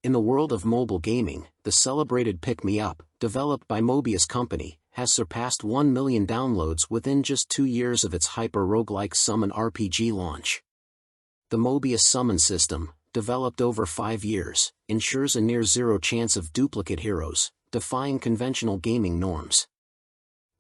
In the world of mobile gaming, the celebrated Pickme Up, developed by Mobius Company, has surpassed 1 million downloads within just 2 years of its hyper-roguelike summon RPG launch. The Mobius summon system, developed over 5 years, ensures a near-zero chance of duplicate heroes, defying conventional gaming norms.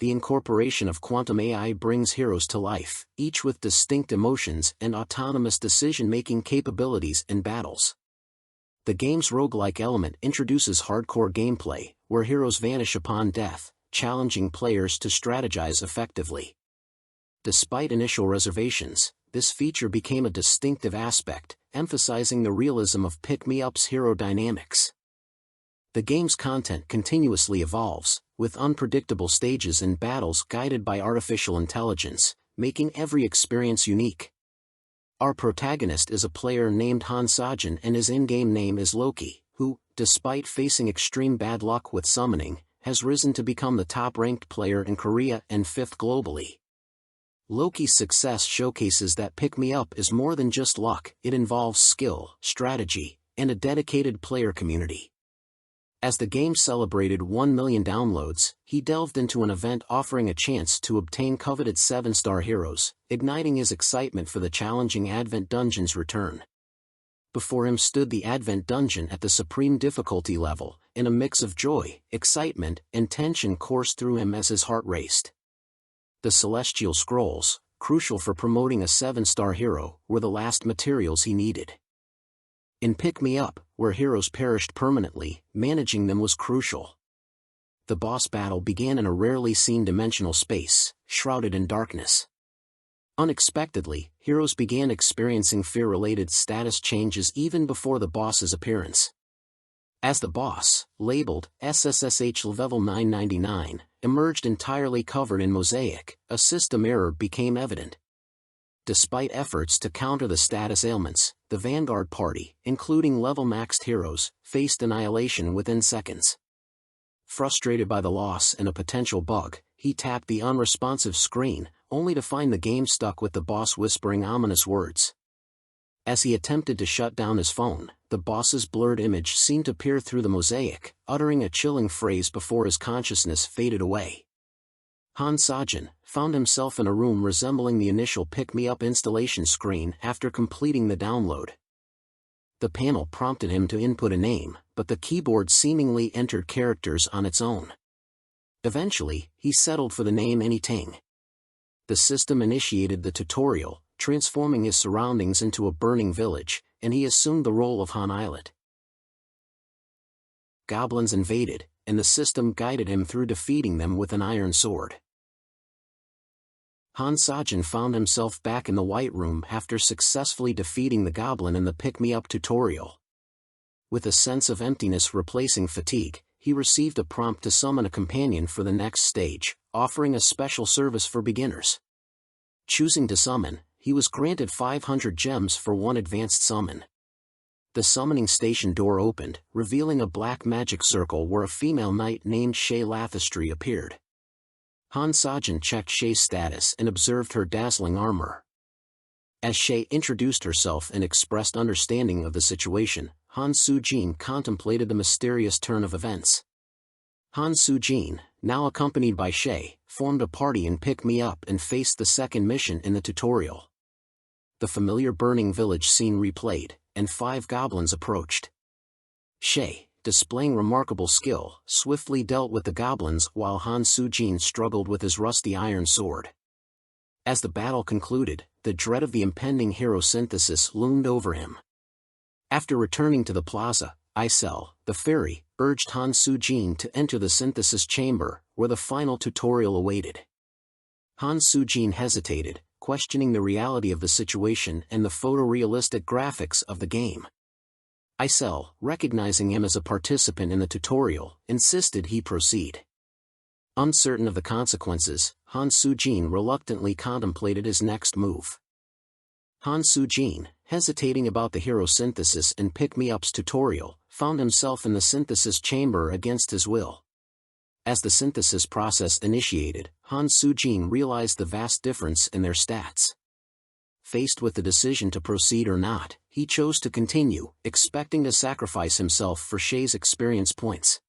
The incorporation of quantum AI brings heroes to life, each with distinct emotions and autonomous decision-making capabilities in battles. The game's roguelike element introduces hardcore gameplay, where heroes vanish upon death, challenging players to strategize effectively. Despite initial reservations, this feature became a distinctive aspect, emphasizing the realism of Pickme Up's hero dynamics. The game's content continuously evolves, with unpredictable stages and battles guided by artificial intelligence, making every experience unique. Our protagonist is a player named Han Sajin, and his in-game name is Loki, who, despite facing extreme bad luck with summoning, has risen to become the top-ranked player in Korea and 5th globally. Loki's success showcases that Pickme Up is more than just luck. It involves skill, strategy, and a dedicated player community. As the game celebrated 1 million downloads, he delved into an event offering a chance to obtain coveted 7-star heroes, igniting his excitement for the challenging Advent Dungeon's return. Before him stood the Advent Dungeon at the supreme difficulty level, and a mix of joy, excitement, and tension coursed through him as his heart raced. The Celestial Scrolls, crucial for promoting a 7-star hero, were the last materials he needed. In Pickme Up, where heroes perished permanently, managing them was crucial. The boss battle began in a rarely seen dimensional space, shrouded in darkness. Unexpectedly, heroes began experiencing fear-related status changes even before the boss's appearance. As the boss, labeled SSSH level 999, emerged entirely covered in mosaic, a system error became evident. Despite efforts to counter the status ailments, the Vanguard party, including level-maxed heroes, faced annihilation within seconds. Frustrated by the loss and a potential bug, he tapped the unresponsive screen, only to find the game stuck with the boss whispering ominous words. As he attempted to shut down his phone, the boss's blurred image seemed to peer through the mosaic, uttering a chilling phrase before his consciousness faded away. Han Sajin found himself in a room resembling the initial Pickme Up installation screen after completing the download. The panel prompted him to input a name, but the keyboard seemingly entered characters on its own. Eventually, he settled for the name Anyting. The system initiated the tutorial, transforming his surroundings into a burning village, and he assumed the role of Han Islet. Goblins invaded, and the system guided him through defeating them with an iron sword. Han Sajin found himself back in the White Room after successfully defeating the goblin in the Pickme Up tutorial. With a sense of emptiness replacing fatigue, he received a prompt to summon a companion for the next stage, offering a special service for beginners. Choosing to summon, he was granted 500 gems for one advanced summon. The summoning station door opened, revealing a black magic circle where a female knight named Shay Lathistry appeared. Han Sajin checked Shay's status and observed her dazzling armor. As Shay introduced herself and expressed understanding of the situation, Han Sujin contemplated the mysterious turn of events. Han Sujin, now accompanied by Shay, formed a party in Pickme Up and faced the second mission in the tutorial. The familiar burning village scene replayed, and 5 goblins approached. Shay, displaying remarkable skill, swiftly dealt with the goblins while Han Sujin struggled with his rusty iron sword. As the battle concluded, the dread of the impending hero synthesis loomed over him. After returning to the plaza, Isel, the fairy, urged Han Sujin to enter the synthesis chamber, where the final tutorial awaited. Han Sujin hesitated, questioning the reality of the situation and the photorealistic graphics of the game. Isel, recognizing him as a participant in the tutorial, insisted he proceed. Uncertain of the consequences, Han Sujin reluctantly contemplated his next move. Han Sujin, hesitating about the hero synthesis in Pickme Up's tutorial, found himself in the synthesis chamber against his will. As the synthesis process initiated, Han Sujin realized the vast difference in their stats. faced with the decision to proceed or not, he chose to continue, expecting to sacrifice himself for Shay's experience points.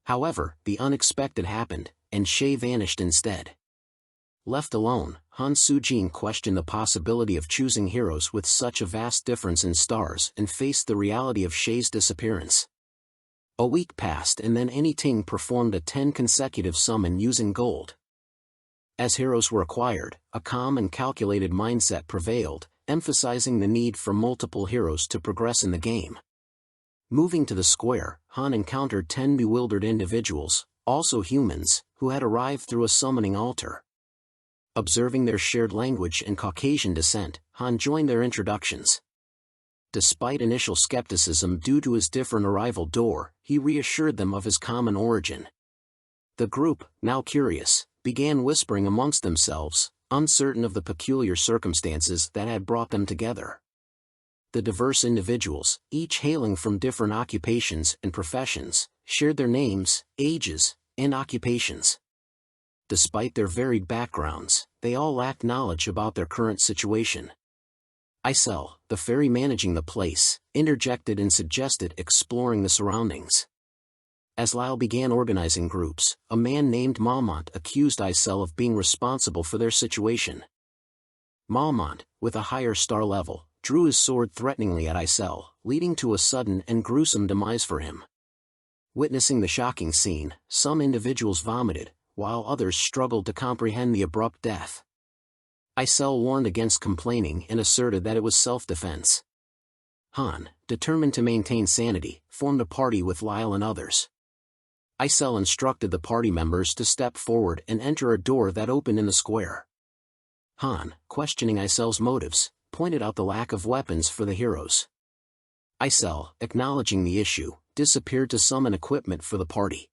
However, the unexpected happened, and Shay vanished instead. Left alone, Han Soo-jin questioned the possibility of choosing heroes with such a vast difference in stars and faced the reality of Shay's disappearance. A week passed and then Anyting performed a 10 consecutive summon using gold. As heroes were acquired, a calm and calculated mindset prevailed, emphasizing the need for multiple heroes to progress in the game. Moving to the square, Han encountered 10 bewildered individuals, also humans, who had arrived through a summoning altar. Observing their shared language and Caucasian descent, Han joined their introductions. Despite initial skepticism due to his different arrival door, he reassured them of his common origin. The group, now curious, began whispering amongst themselves, uncertain of the peculiar circumstances that had brought them together. The diverse individuals, each hailing from different occupations and professions, shared their names, ages, and occupations. Despite their varied backgrounds, they all lacked knowledge about their current situation. Isel, the fairy managing the place, interjected and suggested exploring the surroundings. As Lyle began organizing groups, a man named Malmont accused Isel of being responsible for their situation. Malmont, with a higher star level, drew his sword threateningly at Isel, leading to a sudden and gruesome demise for him. Witnessing the shocking scene, some individuals vomited, while others struggled to comprehend the abrupt death. Isel warned against complaining and asserted that it was self-defense. Han, determined to maintain sanity, formed a party with Lyle and others. Isel instructed the party members to step forward and enter a door that opened in the square. Han, questioning Isel's motives, pointed out the lack of weapons for the heroes. Isel, acknowledging the issue, disappeared to summon equipment for the party.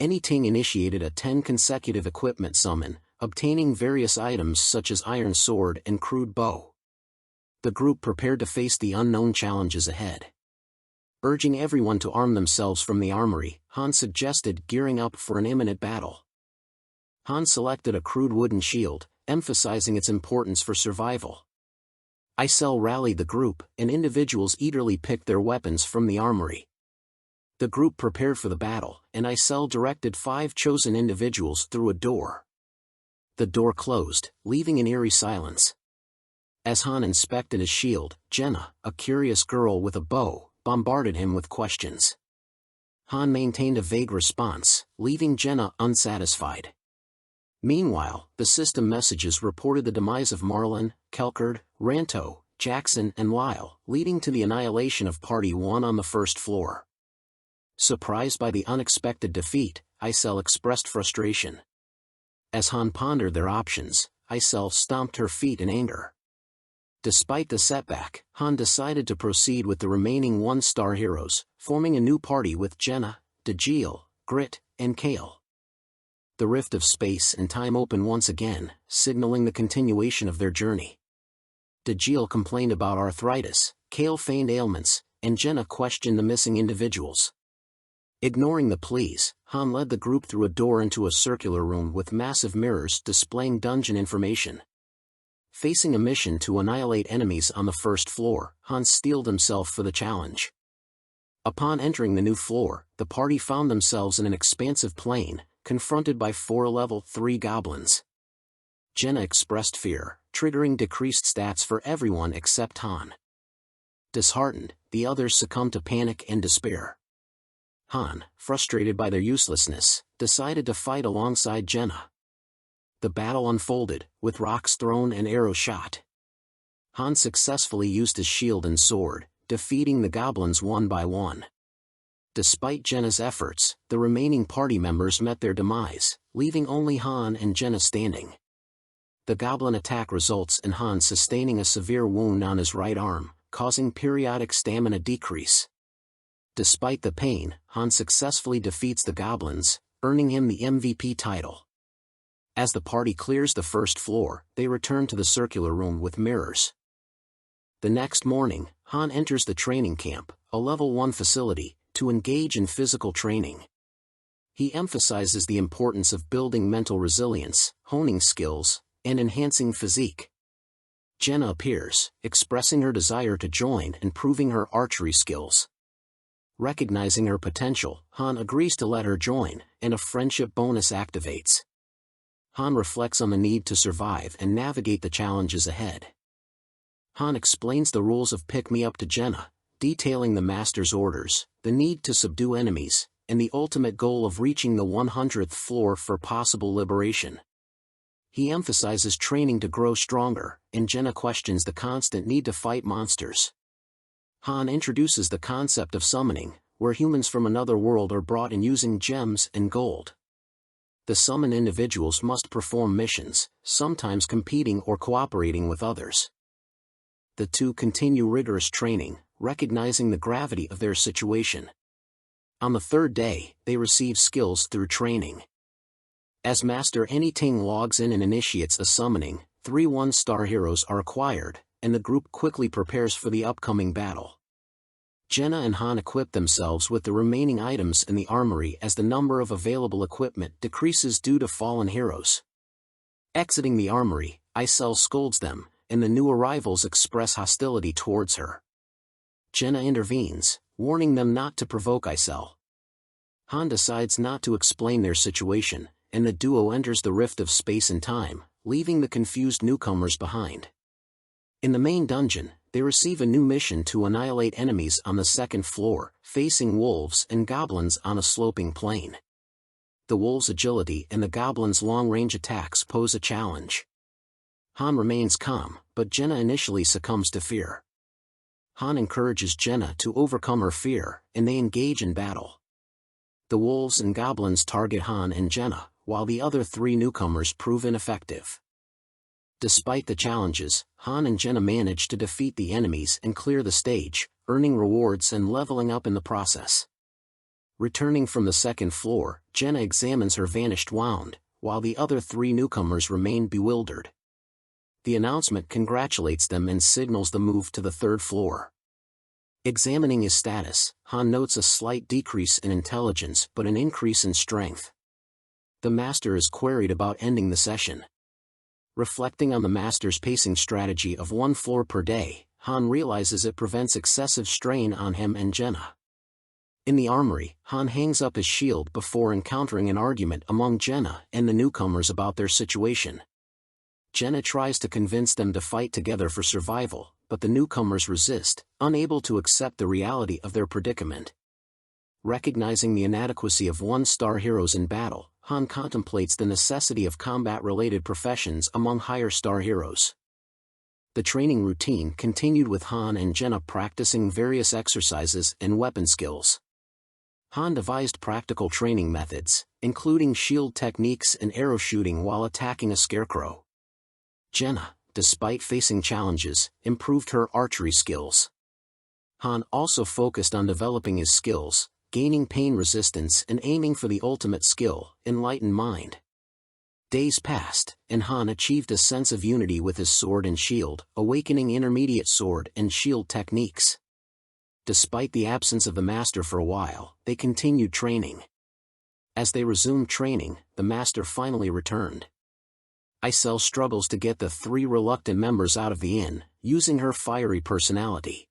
Anyting initiated a 10 consecutive equipment summon, obtaining various items such as iron sword and crude bow. The group prepared to face the unknown challenges ahead. Urging everyone to arm themselves from the armory, Han suggested gearing up for an imminent battle. Han selected a crude wooden shield, emphasizing its importance for survival. Isel rallied the group, and individuals eagerly picked their weapons from the armory. The group prepared for the battle, and Isel directed 5 chosen individuals through a door. The door closed, leaving an eerie silence. As Han inspected his shield, Jenna, a curious girl with a bow, bombarded him with questions. Han maintained a vague response, leaving Jenna unsatisfied. Meanwhile, the system messages reported the demise of Marlon, Kelkard, Ranto, Jackson and Lyle, leading to the annihilation of Party 1 on the first floor. Surprised by the unexpected defeat, Isel expressed frustration. As Han pondered their options, Isel stomped her feet in anger. Despite the setback, Han decided to proceed with the remaining 1-star heroes, forming a new party with Jenna, Dajil, Grit, and Kale. The rift of space and time opened once again, signaling the continuation of their journey. Dajil complained about arthritis, Kale feigned ailments, and Jenna questioned the missing individuals. Ignoring the pleas, Han led the group through a door into a circular room with massive mirrors displaying dungeon information. Facing a mission to annihilate enemies on the first floor, Han steeled himself for the challenge. Upon entering the new floor, the party found themselves in an expansive plain, confronted by 4 level 3 goblins. Jenna expressed fear, triggering decreased stats for everyone except Han. Disheartened, the others succumbed to panic and despair. Han, frustrated by their uselessness, decided to fight alongside Jenna. The battle unfolded, with rocks thrown and arrows shot. Han successfully used his shield and sword, defeating the goblins one by one. Despite Jenna's efforts, the remaining party members met their demise, leaving only Han and Jenna standing. The goblin attack results in Han sustaining a severe wound on his right arm, causing periodic stamina decrease. Despite the pain, Han successfully defeats the goblins, earning him the MVP title. As the party clears the first floor, they return to the circular room with mirrors. The next morning, Han enters the training camp, a level 1 facility, to engage in physical training. He emphasizes the importance of building mental resilience, honing skills, and enhancing physique. Jenna appears, expressing her desire to join and proving her archery skills. Recognizing her potential, Han agrees to let her join, and a friendship bonus activates. Han reflects on the need to survive and navigate the challenges ahead. Han explains the rules of Pickme Up to Jenna, detailing the Master's orders, the need to subdue enemies, and the ultimate goal of reaching the 100th floor for possible liberation. He emphasizes training to grow stronger, and Jenna questions the constant need to fight monsters. Han introduces the concept of summoning, where humans from another world are brought in using gems and gold. The summoned individuals must perform missions, sometimes competing or cooperating with others. The two continue rigorous training, recognizing the gravity of their situation. On the third day, they receive skills through training. As Master Anyting logs in and initiates a summoning, 3 1-star heroes are acquired, and the group quickly prepares for the upcoming battle. Jenna and Han equip themselves with the remaining items in the armory as the number of available equipment decreases due to fallen heroes. Exiting the armory, Isel scolds them, and the new arrivals express hostility towards her. Jenna intervenes, warning them not to provoke Isel. Han decides not to explain their situation, and the duo enters the rift of space and time, leaving the confused newcomers behind. In the main dungeon, they receive a new mission to annihilate enemies on the 2nd floor, facing wolves and goblins on a sloping plain. The wolves' agility and the goblins' long-range attacks pose a challenge. Han remains calm, but Jenna initially succumbs to fear. Han encourages Jenna to overcome her fear, and they engage in battle. The wolves and goblins target Han and Jenna, while the other 3 newcomers prove ineffective. Despite the challenges, Han and Jenna manage to defeat the enemies and clear the stage, earning rewards and leveling up in the process. Returning from the 2nd floor, Jenna examines her vanished wand, while the other 3 newcomers remain bewildered. The announcement congratulates them and signals the move to the 3rd floor. Examining his status, Han notes a slight decrease in intelligence but an increase in strength. The Master is queried about ending the session. Reflecting on the Master's pacing strategy of 1 floor per day, Han realizes it prevents excessive strain on him and Jenna. In the armory, Han hangs up his shield before encountering an argument among Jenna and the newcomers about their situation. Jenna tries to convince them to fight together for survival, but the newcomers resist, unable to accept the reality of their predicament. Recognizing the inadequacy of 1-star heroes in battle, Han contemplates the necessity of combat-related professions among higher-star heroes. The training routine continued with Han and Jenna practicing various exercises and weapon skills. Han devised practical training methods, including shield techniques and arrow shooting while attacking a scarecrow. Jenna, despite facing challenges, improved her archery skills. Han also focused on developing his skills, gaining pain resistance and aiming for the ultimate skill, enlightened mind. Days passed, and Han achieved a sense of unity with his sword and shield, awakening intermediate sword and shield techniques. Despite the absence of the Master for a while, they continued training. As they resumed training, the Master finally returned. Isel struggles to get the 3 reluctant members out of the inn, using her fiery personality.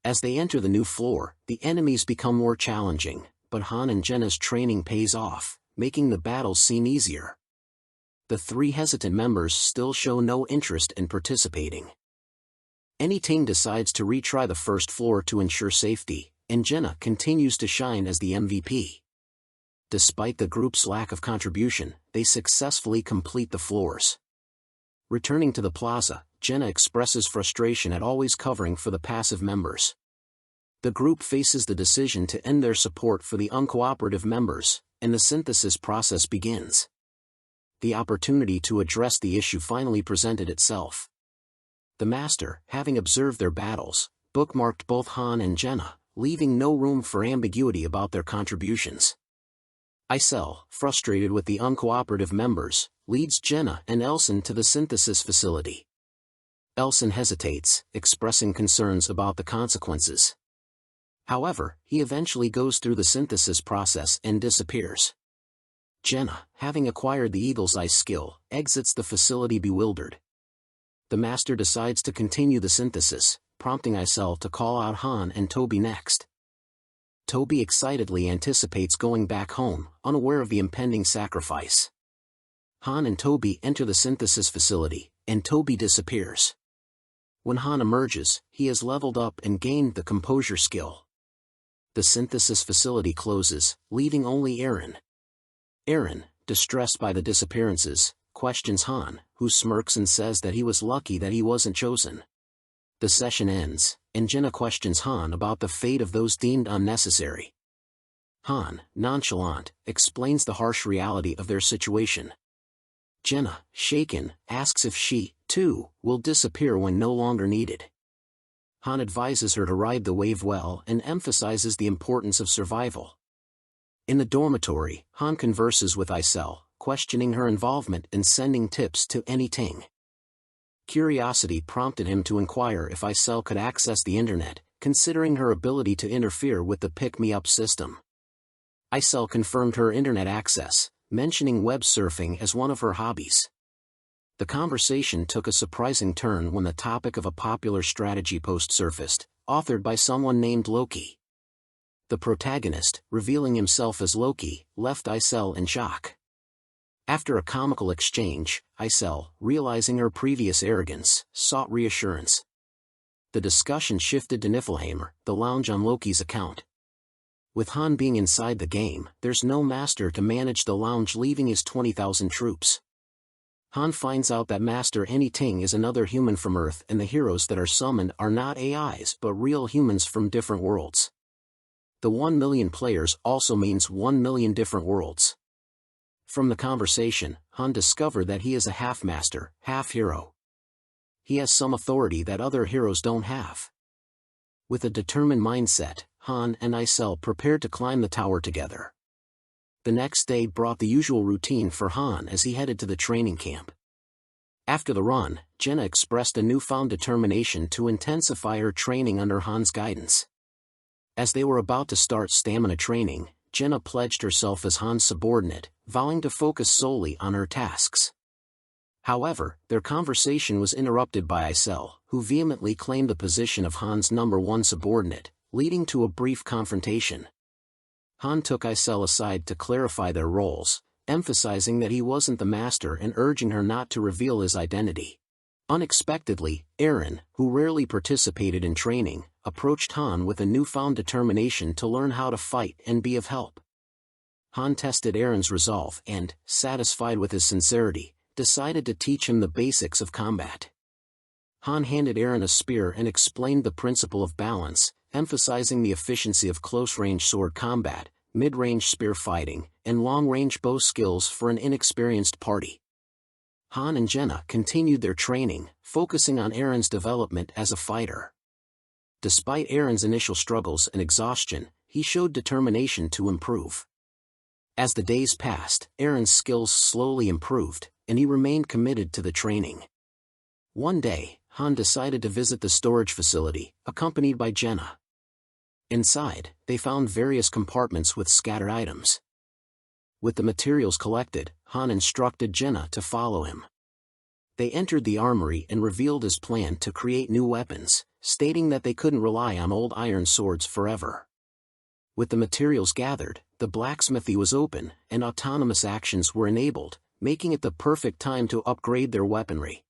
As they enter the new floor, the enemies become more challenging, but Han and Jenna's training pays off, making the battles seem easier. The 3 hesitant members still show no interest in participating. Anyting decides to retry the 1st floor to ensure safety, and Jenna continues to shine as the MVP. Despite the group's lack of contribution, they successfully complete the floors. Returning to the plaza, Jenna expresses frustration at always covering for the passive members. The group faces the decision to end their support for the uncooperative members, and the synthesis process begins. The opportunity to address the issue finally presented itself. The Master, having observed their battles, bookmarked both Han and Jenna, leaving no room for ambiguity about their contributions. Isel, frustrated with the uncooperative members, leads Jenna and Elson to the synthesis facility. Elson hesitates, expressing concerns about the consequences. However, he eventually goes through the synthesis process and disappears. Jenna, having acquired the Eagle's Eye skill, exits the facility bewildered. The master decides to continue the synthesis, prompting Isel to call out Han and Toby next. Toby excitedly anticipates going back home, unaware of the impending sacrifice. Han and Toby enter the synthesis facility, and Toby disappears. When Han emerges, he has leveled up and gained the composure skill. The synthesis facility closes, leaving only Eren. Eren, distressed by the disappearances, questions Han, who smirks and says that he was lucky that he wasn't chosen. The session ends, and Jenna questions Han about the fate of those deemed unnecessary. Han, nonchalant, explains the harsh reality of their situation. Jenna, shaken, asks if she, too, will disappear when no longer needed. Han advises her to ride the wave well and emphasizes the importance of survival. In the dormitory, Han converses with Isel, questioning her involvement and sending tips to anything. Curiosity prompted him to inquire if Isel could access the internet, considering her ability to interfere with the Pickme Up system. Isel confirmed her internet access, mentioning web surfing as one of her hobbies. The conversation took a surprising turn when the topic of a popular strategy post surfaced, authored by someone named Loki. The protagonist, revealing himself as Loki, left Isel in shock. After a comical exchange, Isel, realizing her previous arrogance, sought reassurance. The discussion shifted to Niflheim, the lounge on Loki's account. With Han being inside the game, there's no master to manage the lounge, leaving his 20,000 troops. Han finds out that Master Anything is another human from Earth, and the heroes that are summoned are not AIs but real humans from different worlds. The 1 million players also means 1 million different worlds. From the conversation, Han discovered that he is a half-master, half-hero. He has some authority that other heroes don't have. With a determined mindset, Han and Isel prepared to climb the tower together. The next day brought the usual routine for Han as he headed to the training camp. After the run, Jenna expressed a newfound determination to intensify her training under Han's guidance. As they were about to start stamina training, Jenna pledged herself as Han's subordinate, vowing to focus solely on her tasks. However, their conversation was interrupted by Isel, who vehemently claimed the position of Han's #1 subordinate, leading to a brief confrontation. Han took Isel aside to clarify their roles, emphasizing that he wasn't the master and urging her not to reveal his identity. Unexpectedly, Eren, who rarely participated in training, approached Han with a newfound determination to learn how to fight and be of help. Han tested Eren's resolve and, satisfied with his sincerity, decided to teach him the basics of combat. Han handed Eren a spear and explained the principle of balance, emphasizing the efficiency of close-range sword combat, mid-range spear fighting, and long-range bow skills for an inexperienced party. Han and Jenna continued their training, focusing on Eren's development as a fighter. Despite Eren's initial struggles and exhaustion, he showed determination to improve. As the days passed, Eren's skills slowly improved, and he remained committed to the training. One day, Han decided to visit the storage facility, accompanied by Jenna. Inside, they found various compartments with scattered items. With the materials collected, Han instructed Jenna to follow him. They entered the armory and revealed his plan to create new weapons, stating that they couldn't rely on old iron swords forever. With the materials gathered, the blacksmithy was open, and autonomous actions were enabled, making it the perfect time to upgrade their weaponry.